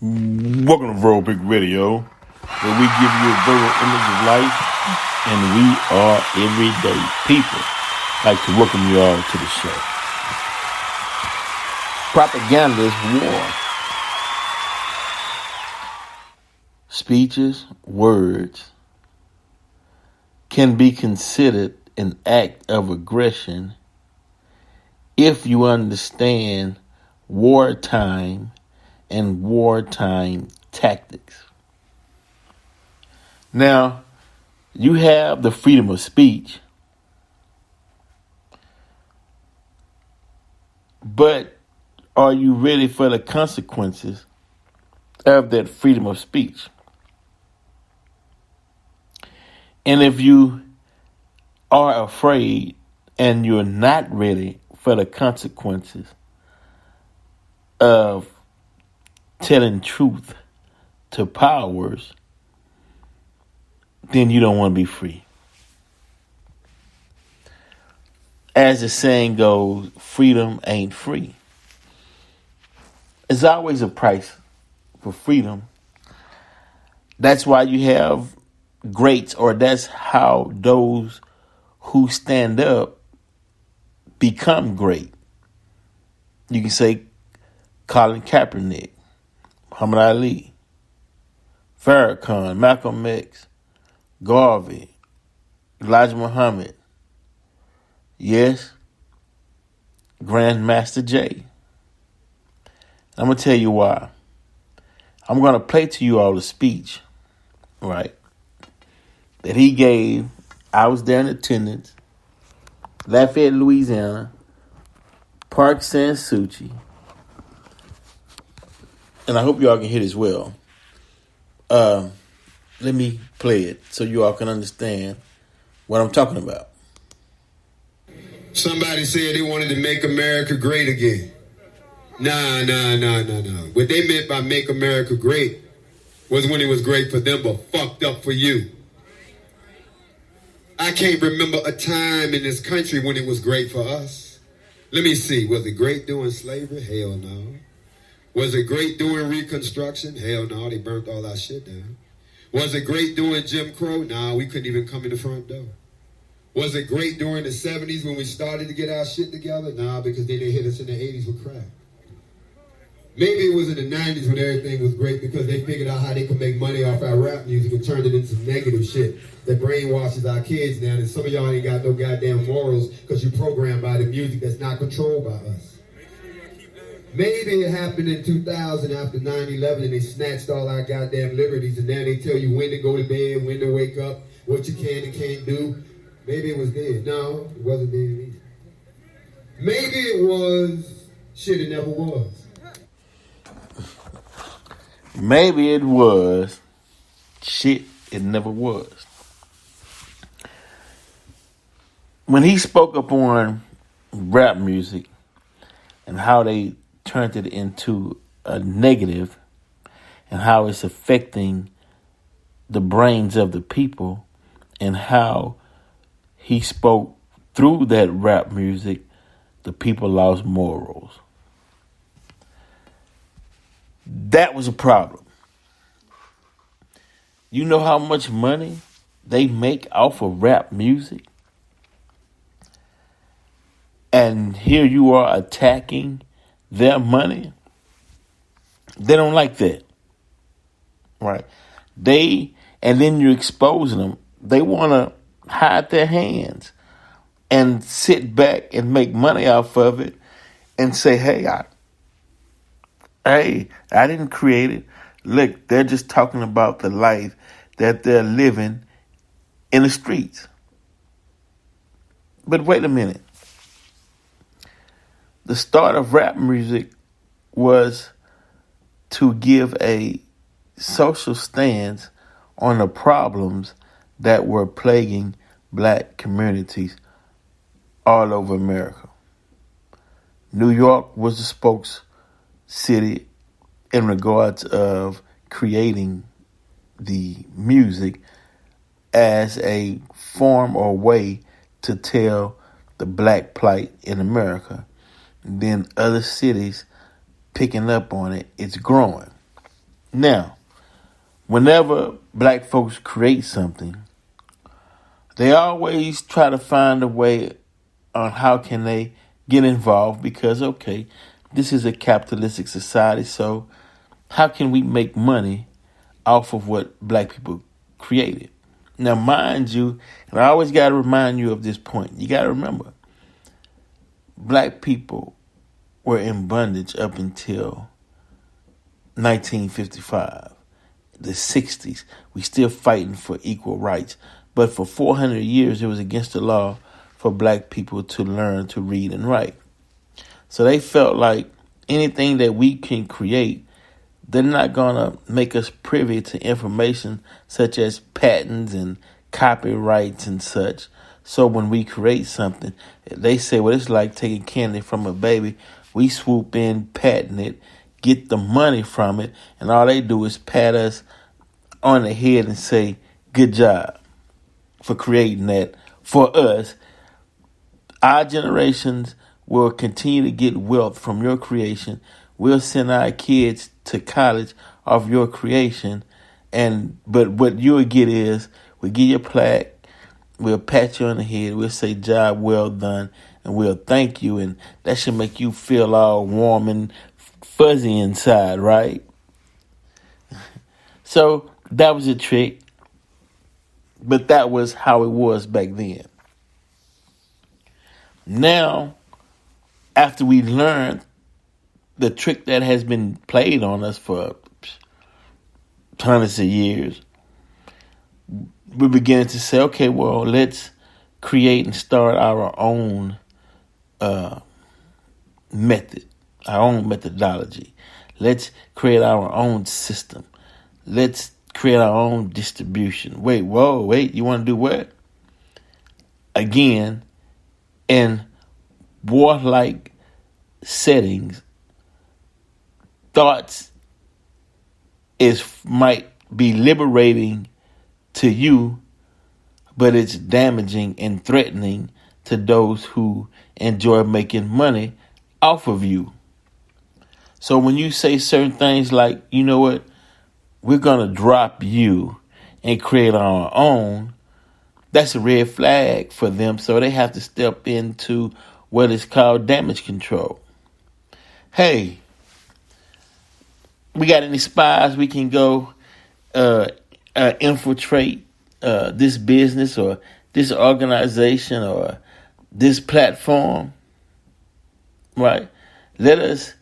Welcome to Verbal Big Radio, where we give you a verbal image of life, and we are everyday people. I'd like to welcome you all to the show. Propaganda is war. Speeches, words can be considered an act of aggression if you understand wartime and wartime tactics. Now, you have the freedom of speech, but are you ready for the consequences of that freedom of speech? And if you are afraid and you're not ready for the consequences of telling truth to powers, then you don't want to be free. As the saying goes, freedom ain't free. There's always a price for freedom. That's why you have greats, or that's how those who stand up become great. You can say Colin Kaepernick, Muhammad Ali, Farrakhan, Malcolm X, Garvey, Elijah Muhammad. Yes, Grandmaster Jay. I'm going to tell you why. I'm going to play to you all the speech, right, that he gave. I was there in attendance, Lafayette, Louisiana, Park San Suchi, and I hope you all can hear this well. Let me play it so you all can understand what I'm talking about. Somebody said they wanted to make America great again. Nah. What they meant by make America great was when it was great for them, but fucked up for you. I can't remember a time in this country when it was great for us. Let me see. Was it great during slavery? Hell no. Was it great during Reconstruction? Hell no. They burnt all our shit down. Was it great during Jim Crow? Nah, we couldn't even come in the front door. Was it great during the 70s when we started to get our shit together? Nah, because then they hit us in the 80s with crack. Maybe it was in the 90s when everything was great because they figured out how they could make money off our rap music and turned it into some negative shit that brainwashes our kids now. And some of y'all ain't got no goddamn morals because you programmed by the music that's not controlled by us. Maybe it happened in 2000 after 9/11 and they snatched all our goddamn liberties and now they tell you when to go to bed, when to wake up, what you can and can't do. Maybe it was dead. No, it wasn't dead either. Maybe it was shit it never was. Maybe it was shit it never was. When he spoke upon rap music and how they turned it into a negative and how it's affecting the brains of the people and how he spoke through that rap music, the people lost morals. That was a problem. You know how much money they make off of rap music? And here you are attacking their money. They don't like that. Right? And then you're exposing them. They want to hide their hands and sit back and make money off of it and say, hey, I didn't create it. Look, they're just talking about the life that they're living in the streets. But wait a minute. The start of rap music was to give a social stance on the problems that were plaguing black communities all over America. New York was the spokes city in regards of creating the music as a form or way to tell the black plight in America. And then other cities picking up on it, it's growing. Now, whenever black folks create something, they always try to find a way on how can they get involved because, okay, this is a capitalistic society, so how can we make money off of what black people created? Now, mind you, and I always got to remind you of this point, you got to remember, black people were in bondage up until 1955, the 60s. We still fighting for equal rights. But for 400 years, it was against the law for black people to learn to read and write. So they felt like anything that we can create, they're not going to make us privy to information such as patents and copyrights and such. So when we create something, they say, well, it's like taking candy from a baby. We swoop in, patent it, get the money from it, and all they do is pat us on the head and say, good job for creating that for us. Our generations will continue to get wealth from your creation. We'll send our kids to college off your creation. But what you'll get is, we'll give you a plaque, we'll pat you on the head, we'll say job well done, and we'll thank you, and that should make you feel all warm and fuzzy inside, right? So that was a trick, but that was how it was back then. Now, after we learned the trick that has been played on us for hundreds of years, we're beginning to say, okay, well, let's create and start our own method, our own methodology. Let's create our own system. Let's create our own distribution. Wait, you want to do what? Again, in warlike settings, thoughts might be liberating to you, but it's damaging and threatening to those who enjoy making money off of you. So when you say certain things like, you know what, we're going to drop you and create our own, that's a red flag for them. So they have to step into what is called damage control. Hey, we got any spies we can go infiltrate this business or this organization or this platform? Right? Let us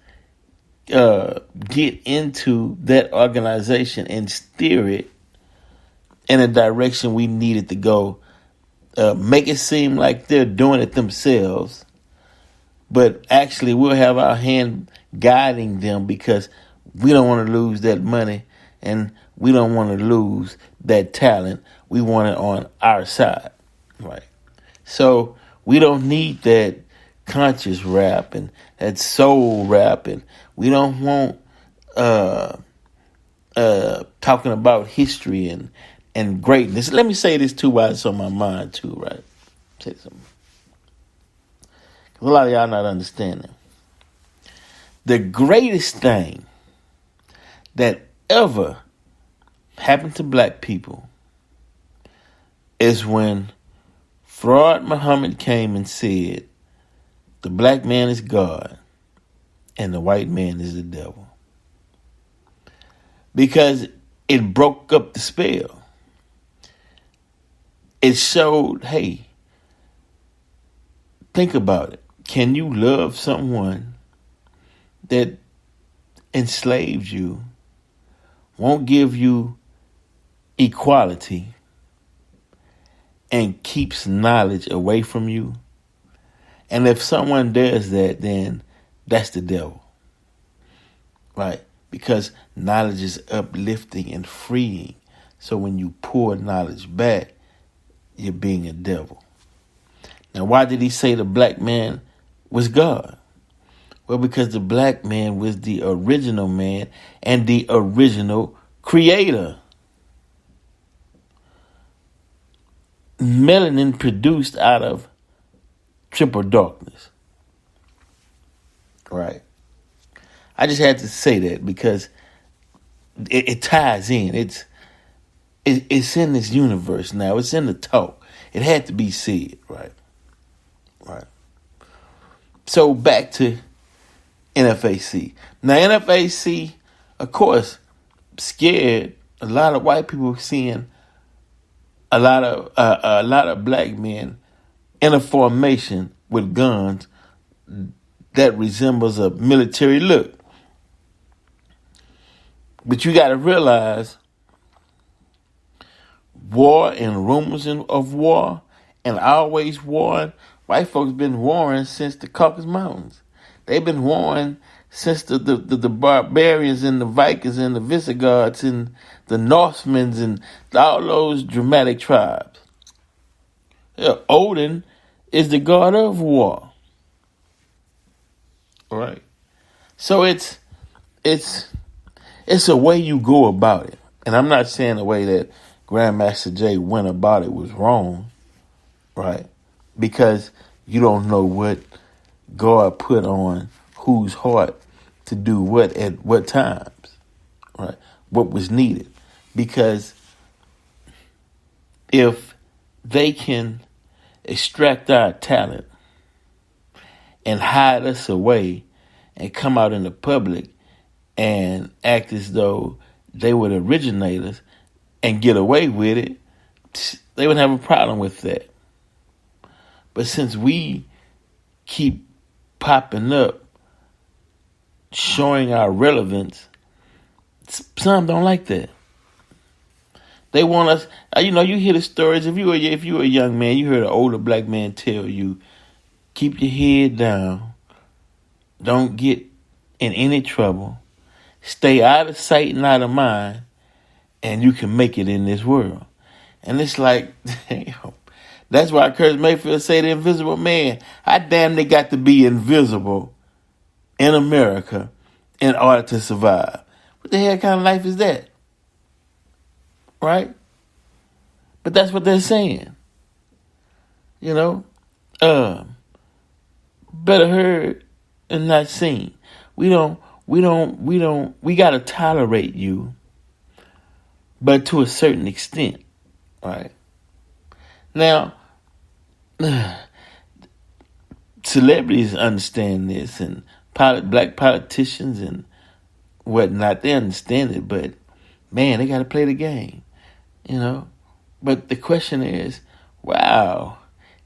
get into that organization and steer it in a direction we need it to go. Make it seem like they're doing it themselves, but actually we'll have our hand guiding them because we don't want to lose that money and we don't want to lose that talent. We want it on our side, right? So we don't need that conscious rap and that soul rap, and we don't want talking about history and greatness. Let me say this too while it's on my mind too, right? Say something. Because a lot of y'all not understanding. The greatest thing that ever happened to black people is when Fraud Muhammad came and said, the black man is God and the white man is the devil. Because it broke up the spell. It showed, hey, think about it. Can you love someone that enslaves you, won't give you equality, and keeps knowledge away from you? And if someone does that, then that's the devil, right? Because knowledge is uplifting and freeing. So when you pour knowledge back, you're being a devil. Now, why did he say the black man was God? Well, because the black man was the original man and the original creator. Melanin produced out of triple darkness. Right. I just had to say that because it ties in. It's in this universe now. It's in the talk. It had to be said, right? Right. So back to NFAC. Now NFAC, of course, scared a lot of white people seeing a lot of black men in a formation with guns that resembles a military look. But you got to realize, war and rumors of war and always warring. White folks been warring since the Caucasus Mountains. They've been warring since the barbarians and the Vikings and the Visigoths and the Norsemen and all those dramatic tribes. Odin is the god of war. All right. So it's a way you go about it. And I'm not saying the way that Grandmaster Jay went about it was wrong, right? Because you don't know what God put on whose heart to do what at what times, right? What was needed. Because if they can extract our talent and hide us away and come out in the public and act as though they were the originators and get away with it, they wouldn't have a problem with that. But since we keep popping up, showing our relevance, some don't like that. They want us, you hear the stories. If you were a young man, you heard an older black man tell you, keep your head down, don't get in any trouble, stay out of sight and out of mind, and you can make it in this world. And it's like, damn. That's why Curtis Mayfield say the invisible man. How damn they got to be invisible in America in order to survive? What the hell kind of life is that? Right? But that's what they're saying. Better heard and not seen. We gotta tolerate you, but to a certain extent, right? Now, celebrities understand this, and black politicians and whatnot, they understand it, but man, they got to play the game, But the question is, wow,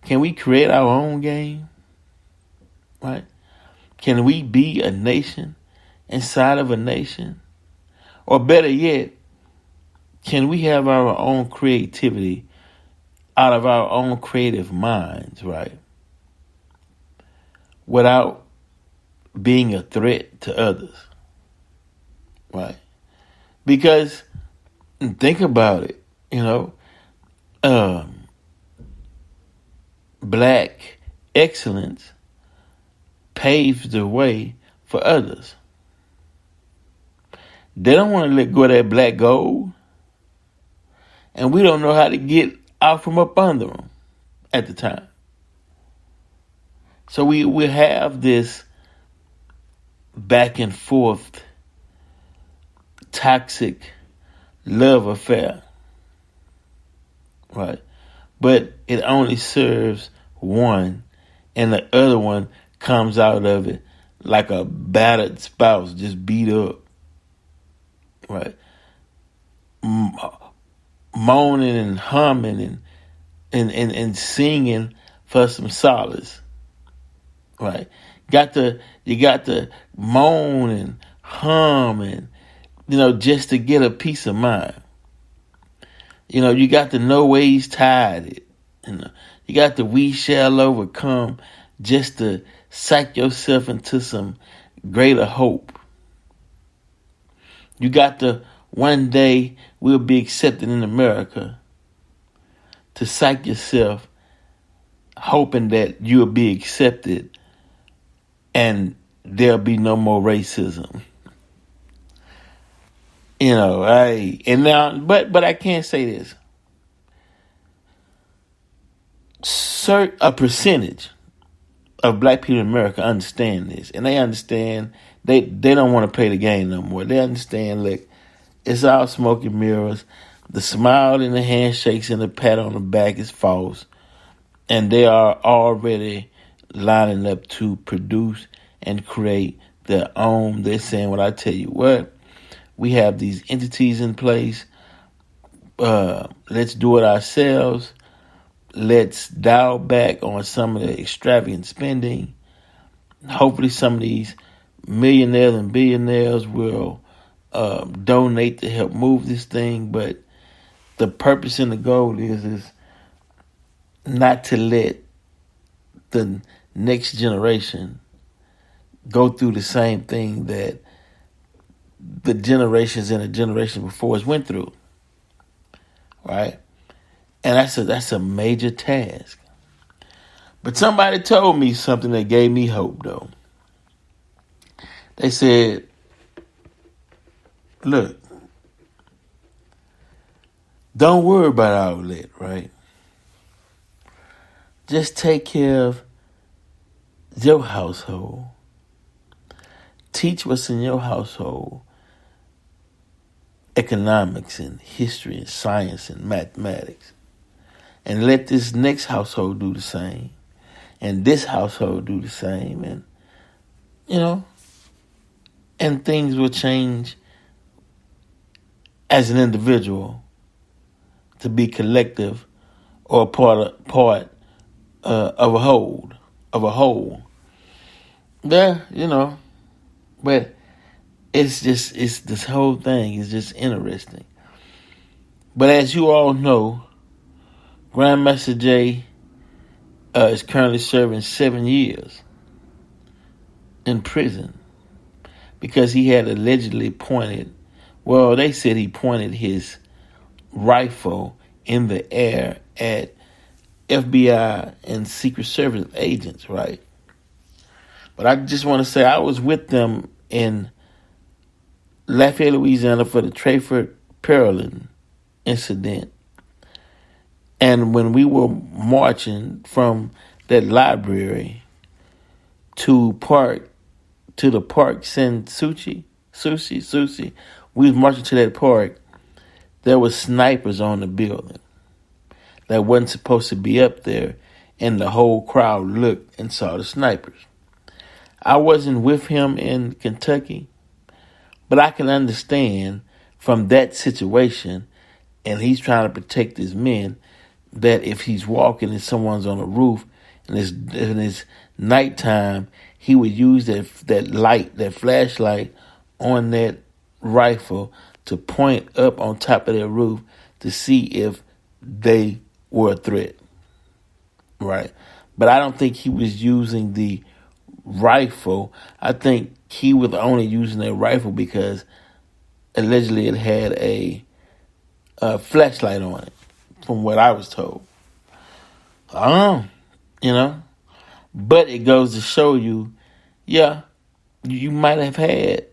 can we create our own game, right? Can we be a nation inside of a nation? Or better yet, can we have our own creativity out of our own creative minds, right? Without being a threat to others, right? Because think about it, black excellence paves the way for others. They don't want to let go of that black gold, and we don't know how to get out from up under them at the time. So we have this back and forth toxic love affair, right? But it only serves one, and the other one comes out of it like a battered spouse, just beat up, right? Moaning and humming and singing for some solace, right? You got to moan and hum and, just to get a peace of mind. You got to know where he's tied it. You got to we shall overcome just to psych yourself into some greater hope. You got to one day we'll be accepted in America to psych yourself, hoping that you'll be accepted and there'll be no more racism. But I can't say this. A percentage of black people in America understand this, and they understand they don't want to play the game no more. They understand, look, It's all smoke and mirrors. The smile and the handshakes and the pat on the back is false. And they are already lining up to produce and create their own. They're saying, well, I tell you what, we have these entities in place. Let's do it ourselves. Let's dial back on some of the extravagant spending. Hopefully some of these millionaires and billionaires will donate to help move this thing. But the purpose and the goal is not to let the next generation go through the same thing that the generations and the generation before us went through. Right? And that's a major task. But somebody told me something that gave me hope, though. They said, look, don't worry about all that, right? Just take care of your household. Teach what's in your household. Economics and history and science and mathematics. And let this next household do the same. And this household do the same. And, and things will change as an individual to be collective or part of a whole. Yeah, but it's this whole thing is just interesting. But as you all know, Grandmaster Jay is currently serving 7 years in prison because he had allegedly they said he pointed his rifle in the air at FBI and Secret Service agents, right? But I just want to say I was with them in Lafayette, Louisiana for the Trayford Pearland incident. And when we were marching from that library to the park Sushi, we was marching to that park. There was snipers on the building that wasn't supposed to be up there, and the whole crowd looked and saw the snipers. I wasn't with him in Kentucky, but I can understand from that situation, and he's trying to protect his men, that if he's walking and someone's on a roof and it's nighttime, he would use that flashlight on that rifle to point up on top of their roof to see if they were a threat. Right? But I don't think he was using the rifle. I think he was only using that rifle because allegedly it had a flashlight on it, from what I was told. I don't know, But it goes to show you, you might have had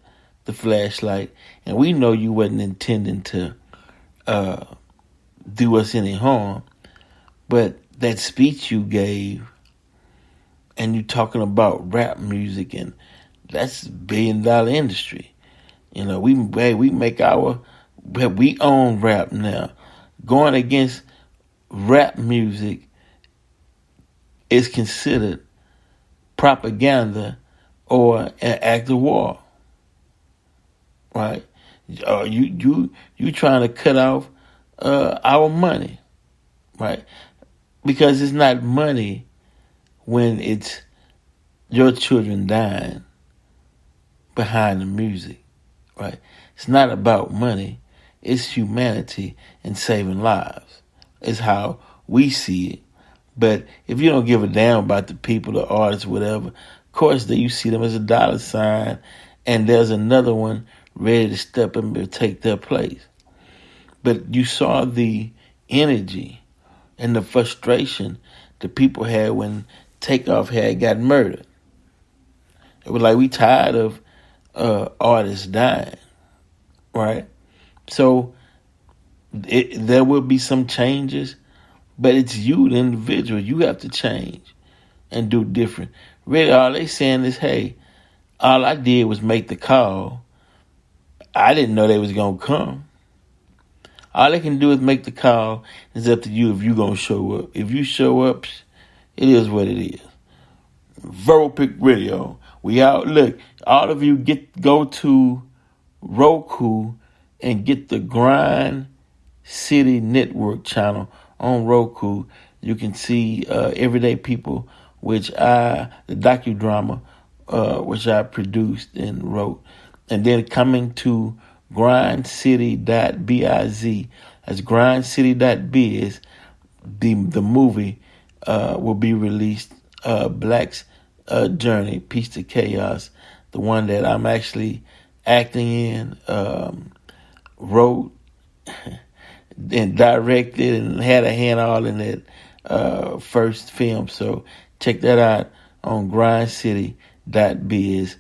the flashlight, and we know you wasn't intending to do us any harm. But that speech you gave, and you talking about rap music, and that's $1 billion industry. We own rap now. Going against rap music is considered propaganda or an act of war. Right? You trying to cut off our money, right? Because it's not money when it's your children dying behind the music, right? It's not about money. It's humanity and saving lives. It's how we see it. But if you don't give a damn about the people, the artists, whatever, of course, then you see them as a dollar sign, and there's another one ready to step up and take their place. But you saw the energy and the frustration the people had when Takeoff had got murdered. It was like, we tired of artists dying, right? So there will be some changes, but it's you, the individual. You have to change and do different. Really, all they saying is, hey, all I did was make the call. I didn't know they was going to come. All they can do is make the call. It's up to you if you going to show up. If you show up, it is what it is. Verbal Pick Radio. We out. Look, all of you go to Roku and get the Grind City Network channel on Roku. You can see Everyday People, the docudrama, which I produced and wrote. And then coming to grindcity.biz. That's grindcity.biz. The movie will be released. Black's Journey, Peace to Chaos. The one that I'm actually acting in, wrote and directed and had a hand all in that first film. So check that out on grindcity.biz.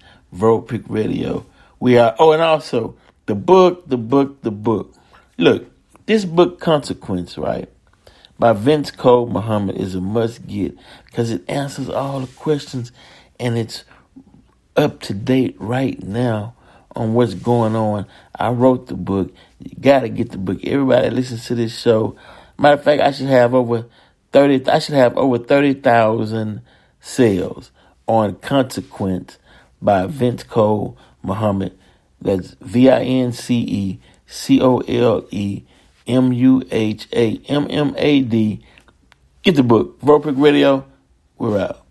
Pick Radio. We are, and also the book. Look, this book, Consequence, right, by Vince Cole Muhammad, is a must get because it answers all the questions and it's up to date right now on what's going on. I wrote the book. You got to get the book. Everybody that listens to this show. Matter of fact, I should have over 30,000 sales on Consequence by Vince Cole Muhammad. That's VinceColeMuhammad. Get the book. Verbal Pick Radio. We're out.